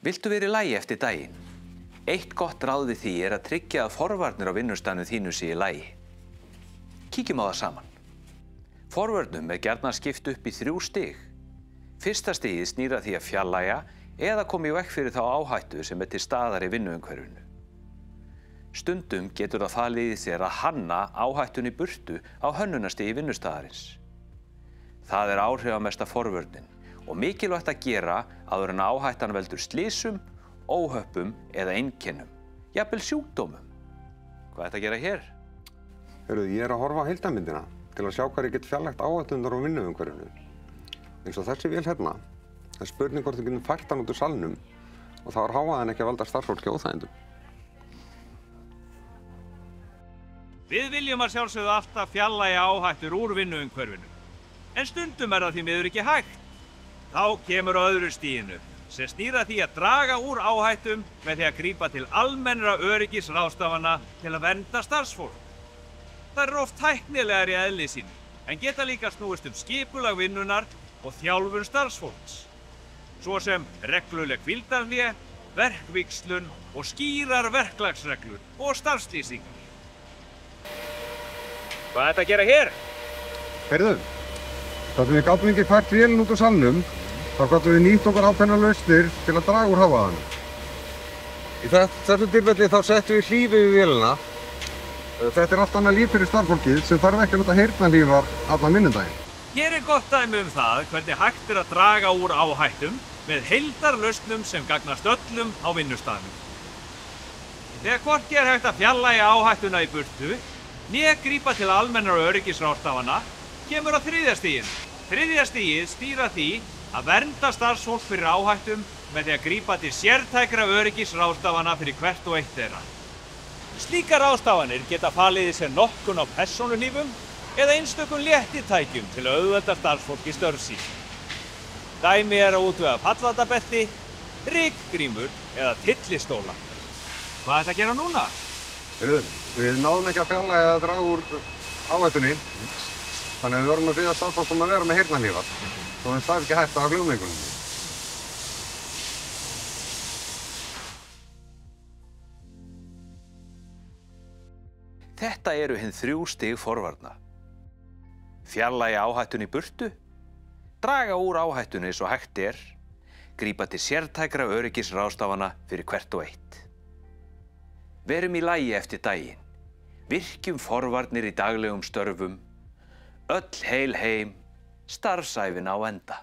Viltu vera í lagi eftir daginn? Eitt gott ráð við því að tryggja að forvarnir á vinnustaðnum þínu séu í lagi. Kíkjum á það saman. Forvörnum gjarnan skipt upp í 3 stig. Fyrsta stigið snýr að því að fjarlægja eða koma í veg fyrir þá áhættu sem til staðar í vinnuumhverfinu. Stundum getur það falið í sér að hanna áhættunni burtu á hönnunarstigi vinnustaðarins. Það áhrifamesta forvörnin og mikilvægt að gera áður en áhættan veldur slysum, óhöppum eða einkennum, jafnvel sjúkdómum. Hvað er að gera hér? Ég að horfa á heildarmyndina til að sjá hvað ég get fjarlægt áhættunar á vinnuumhverfinu. Eins og þessi vél hérna, það spurning hvort við getum fært hann út úr salnum og þá hávaðinn ekki að valda starfsfólki óþægindum. Við viljum að sjálfsögðu alltaf fjarlægja áhættur úr vinnuumhverfinu. En stundum það því miður ekki hægt. Þá kemur á öðru stiginu, sem snýr að því að draga úr áhættum með því að grípa til almennra öryggisráðstafana til að vernda starfsfólk. Það eru oft tæknilegar í eðli sínu, en geta líka snúist skipulag vinnunnar og þjálfun starfsfólks. Svo sem regluleg hvíldarhlé, verkvíxlun og skýrar verklagsreglur og starfslýsingar. Hvað er þetta að gera hér? Heyrðu, þar sem við gátum ekki fært vélinn út úr salnum, þá gátum við nýtt okkur ákveðnar lausnir til að draga úr hávaðanum. Í þessu tilfelli þá settum við hlífi við vélina. Þetta allt annað líf fyrir starfsfólkið sem þarf ekki að nota heyrnarhlífar allan vinnudaginn. Hér gott dæmi það hvernig hægt að draga úr áhættum með heildarlausnum sem gagnast öllum á vinnustaðnum. Þegar hvorki hægt að fjarlægja áhættuna í burtu, né grípa til almennra öryggisráðstafana, kemur á 3. stiginu. 3. stigið snýr að því að vernda starfsfólk fyrir áhættum með því að grípa til sértækra öryggisráðstafana fyrir hvert og eitt þeirra. Slíkar ráðstafanir geta falið í sér notkun á persónuhlífum eða einstökum léttitækjum til að auðvelda starfsfólki störf sín. Dæmi að útvega fallvatabelti, rykgrímur eða tyllistóla. Hvað er þetta að gera núna? Við náðum ekki að fjarlægja að draga úr áhættunni, þannig að við vorum að biðja starfsfólk að vera með heyrnarhlífar, þó það ekki hægt af hljóðmengunum. Þetta eru hin 3 stig forvarna. Fjarlægja áhættunni í burtu, draga úr áhættunni svo hægt grípa til sértækra öryggisráðstafana fyrir hvert og eitt. Verum í lagi eftir daginn, virkjum forvarnir í daglegum störfum, öll heil heim, starfsævin á enda.